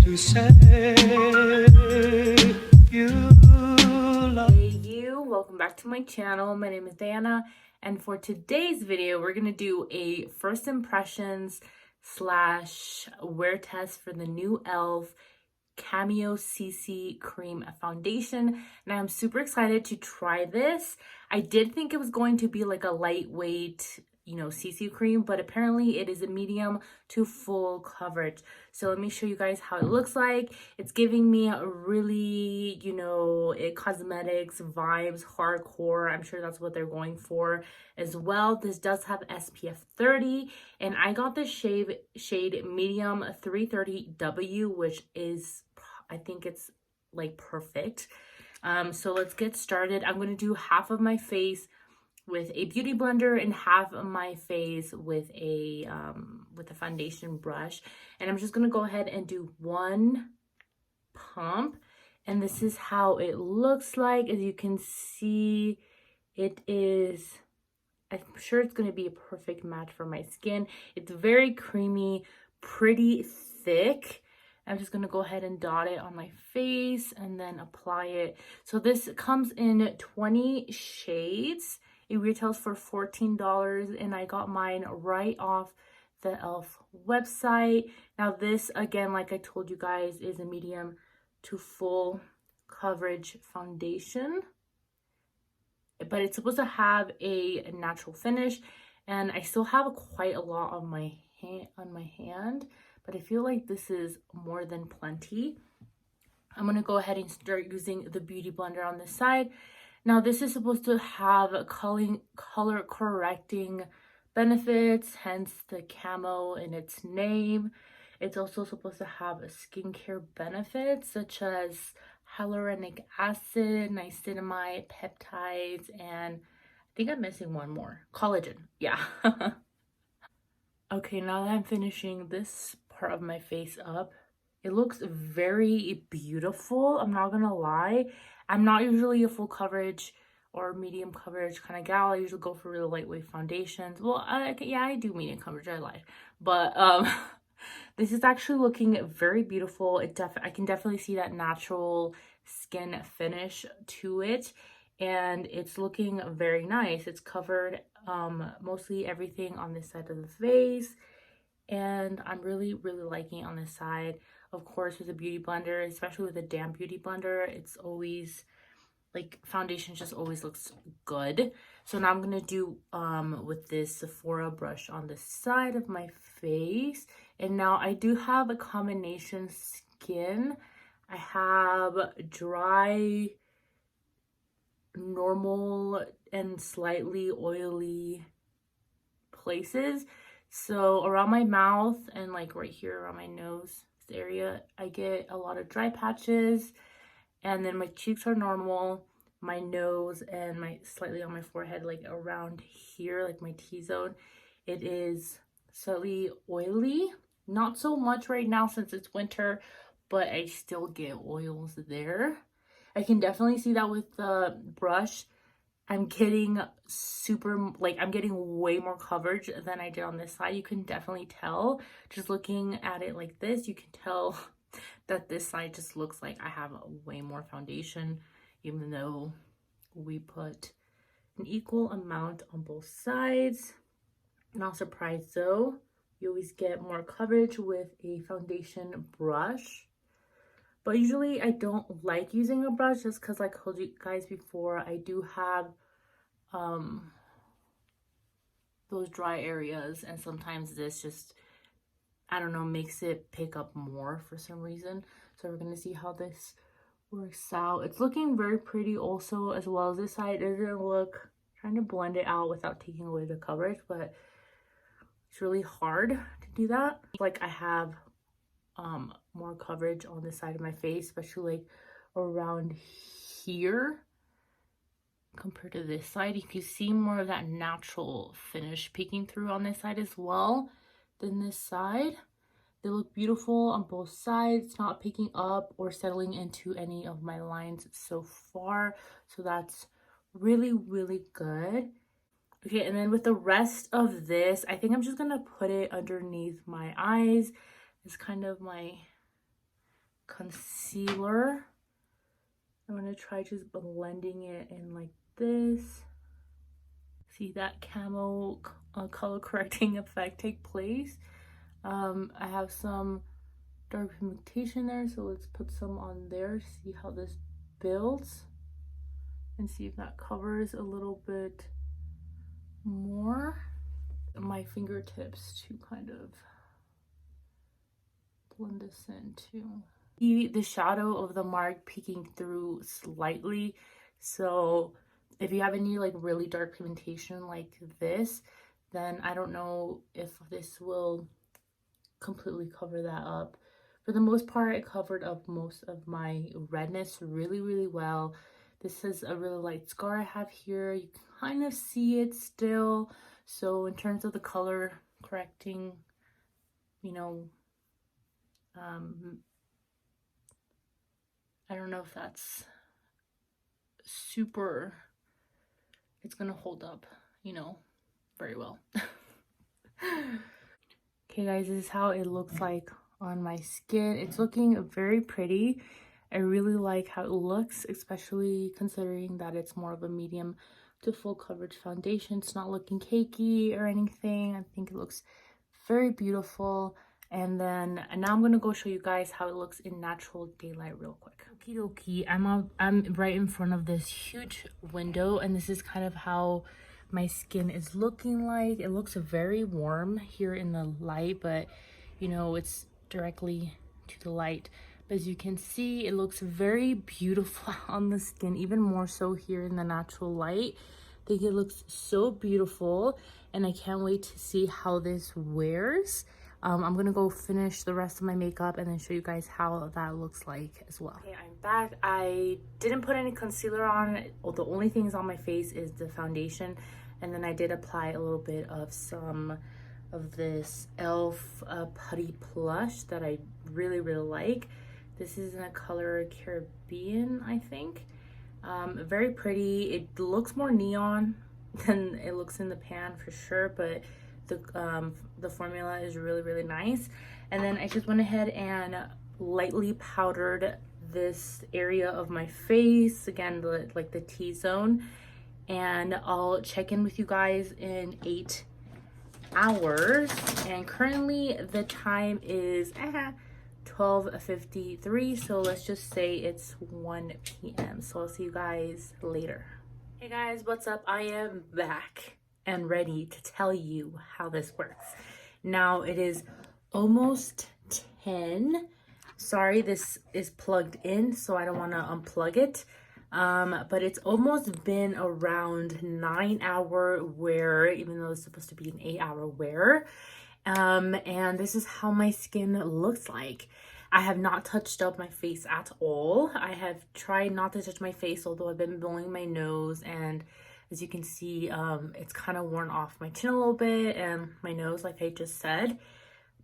to say you love. Hey you, welcome back to my channel. My name is Diana, and for today's video we're gonna do a first impressions slash wear test for the new e.l.f. Camo CC cream foundation, and I'm super excited to try this. I did think it was going to be like a lightweight, CC cream, but apparently it is a medium to full coverage. So let me show you guys how it looks like. It's giving me a really, cosmetics vibes, hardcore. I'm sure that's what they're going for as well. This does have SPF 30, and I got the shade medium 330W, which is, I think it's like perfect. So let's get started. I'm going to do half of my face with a beauty blender and half of my face with a foundation brush, and I'm just going to go ahead and do one pump, and this is how it looks like. As you can see, it is, I'm sure it's going to be a perfect match for my skin. It's very creamy, pretty thick. I'm just going to go ahead and dot it on my face and then apply it. So this comes in 20 shades. It retails for $14, and I got mine right off the e.l.f. website. Now this, again, like I told you guys, is a medium to full coverage foundation, but it's supposed to have a natural finish, and I still have quite a lot on my hand, but I feel like this is more than plenty. I'm going to go ahead and start using the beauty blender on this side. Now this is supposed to have color correcting benefits, hence the camo in its name. It's also supposed to have a skincare benefits such as hyaluronic acid, niacinamide, peptides, and I think I'm missing one more. Collagen. Yeah. Okay, now that I'm finishing this part of my face up, it looks very beautiful. I'm not gonna lie. I'm not usually a full coverage or medium coverage kind of gal. I usually go for really lightweight foundations. Well, yeah, I do medium coverage. I lied. But this is actually looking very beautiful. I can definitely see that natural skin finish to it, and it's looking very nice. It's covered mostly everything on this side of the face, and I'm really liking on this side. Of course, with a beauty blender, especially with a damp beauty blender, it's always like foundation just always looks good. So now I'm gonna do with this Sephora brush on the side of my face. And now I do have a combination skin. I have dry, normal, and slightly oily places. So around my mouth and like right here around my nose area, I get a lot of dry patches, and then my cheeks are normal, my nose and my slightly on my forehead, like around here, like my T-zone, it is slightly oily. Not so much right now since it's winter, but I still get oils there. I can definitely see that with the brush. I'm getting I'm getting way more coverage than I did on this side. You can definitely tell, just looking at it like this, you can tell that this side just looks like I have way more foundation, even though we put an equal amount on both sides. Not surprised though. You always get more coverage with a foundation brush. But usually I don't like using a brush just because, like I told you guys before, I do have those dry areas, and sometimes this just, I don't know, makes it pick up more for some reason. So we're going to see how this works out. It's looking very pretty also, as well as this side. It doesn't look, trying to blend it out without taking away the coverage, but it's really hard to do that. Like I have more coverage on this side of my face, especially like around here compared to this side. You can see more of that natural finish peeking through on this side as well than this side. They look beautiful on both sides, not picking up or settling into any of my lines so far, so that's really good. Okay, and then with the rest of this, I think I'm just gonna put it underneath my eyes. It's kind of my concealer. I'm going to try just blending it in like this. See that camo color correcting effect take place. I have some dark pigmentation there, so let's put some on there, see how this builds, and see if that covers a little bit more. My fingertips to kind of blend this in too. See the shadow of the mark peeking through slightly, so if you have any like really dark pigmentation like this, then I don't know if this will completely cover that up. For the most part, it covered up most of my redness really well. This is a really light scar I have here. You can kind of see it still. So in terms of the color correcting, you know, I don't know if that's super, it's gonna hold up, you know, very well. Okay guys, this is how it looks like on my skin. It's looking very pretty. I really like how it looks, especially considering that it's more of a medium to full coverage foundation. It's not looking cakey or anything. I think it looks very beautiful. And then now I'm gonna go show you guys how it looks in natural daylight real quick. Okie dokie, I'm right in front of this huge window, and this is kind of how my skin is looking like. It looks very warm here in the light, but you know, it's directly to the light. But as you can see, it looks very beautiful on the skin, even more so here in the natural light. I think it looks so beautiful, and I can't wait to see how this wears. I'm gonna go finish the rest of my makeup and then show you guys how that looks like as well. Okay, I'm back. I didn't put any concealer on. The only things on my face is the foundation, and then I did apply a little bit of some of this e.l.f. Putty Plush that I really like. This is in the color Caribbean, I think. Very pretty. It looks more neon than it looks in the pan for sure, but the formula is really nice. And then I just went ahead and lightly powdered this area of my face, again, like the T-zone, and I'll check in with you guys in 8 hours. And currently the time is 12:53, so let's just say it's 1 p.m. so I'll see you guys later. Hey guys, what's up? I am back and ready to tell you how this works. Now it is almost 10. Sorry, this is plugged in, so I don't want to unplug it. But it's almost been around 9-hour wear, even though it's supposed to be an 8-hour wear. And this is how my skin looks like. I have not touched up my face at all. I have tried not to touch my face, although I've been blowing my nose, and as you can see, it's kind of worn off my chin a little bit and my nose, like I just said.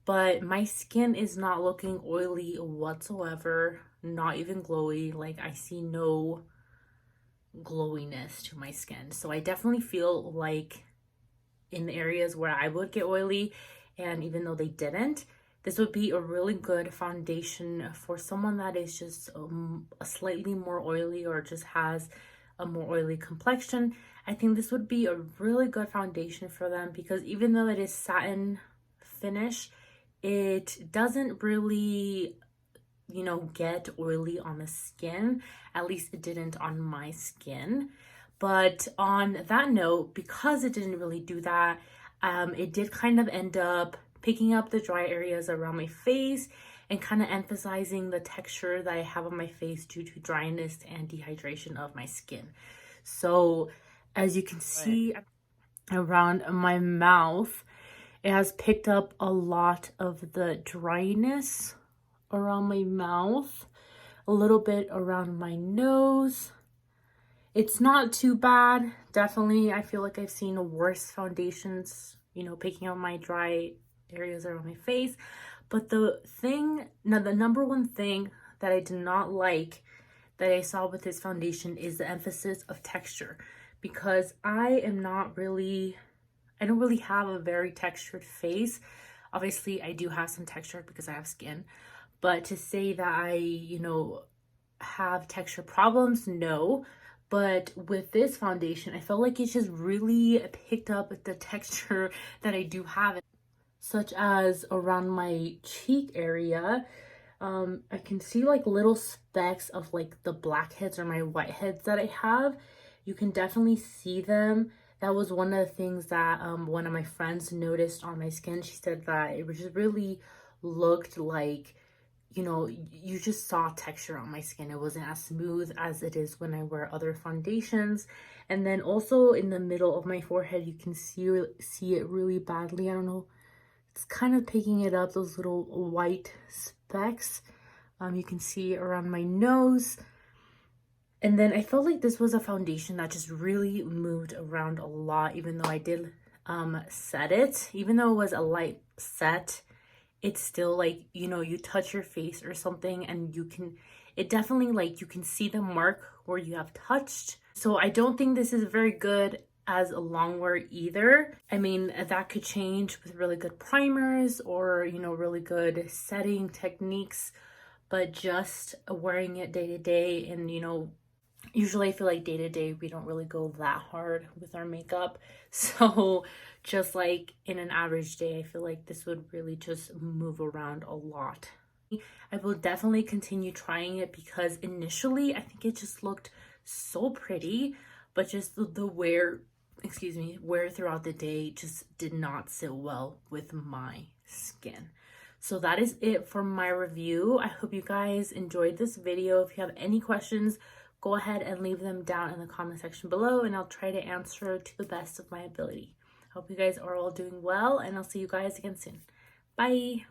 But my skin is not looking oily whatsoever, not even glowy. Like, I see no glowiness to my skin. So I definitely feel like in the areas where I would get oily, and even though they didn't, this would be a really good foundation for someone that is just a slightly more oily or just has a more oily complexion. I think this would be a really good foundation for them, because even though it is satin finish, it doesn't really, you know, get oily on the skin. At least it didn't on my skin. But on that note, because it didn't really do that, it did kind of end up picking up the dry areas around my face and kind of emphasizing the texture that I have on my face due to dryness and dehydration of my skin. So as you can see around my mouth, it has picked up a lot of the dryness around my mouth, a little bit around my nose. It's not too bad. Definitely, I feel like I've seen worse foundations, you know, picking up my dry areas around my face. But the number one thing that I did not like that I saw with this foundation is the emphasis of texture, because I don't really have a very textured face. Obviously, I do have some texture because I have skin, But to say that I, have texture problems, no. But with this foundation, I felt like it just really picked up the texture that I do have, such as around my cheek area. I can see like little specks of like the blackheads or my whiteheads that I have. You can definitely see them. That was one of the things that one of my friends noticed on my skin. She said that it just really looked like, you just saw texture on my skin. It wasn't as smooth as it is when I wear other foundations. And then also in the middle of my forehead, you can see it really badly. I don't know, it's kind of picking it up, those little white specks. You can see around my nose. And then I felt like this was a foundation that just really moved around a lot, even though I did set it. Even though it was a light set, it's still like, you touch your face or something and it definitely, like, you can see the mark where you have touched. So I don't think this is very good as a long wear either. I mean, that could change with really good primers or, really good setting techniques, but just wearing it day to day and, usually I feel like day to day we don't really go that hard with our makeup. So just like in an average day, I feel like this would really just move around a lot. I will definitely continue trying it because initially I think it just looked so pretty, but just the wear throughout the day just did not sit well with my skin. So that is it for my review. I hope you guys enjoyed this video. If you have any questions, go ahead and leave them down in the comment section below and I'll try to answer to the best of my ability. I hope you guys are all doing well and I'll see you guys again soon. Bye.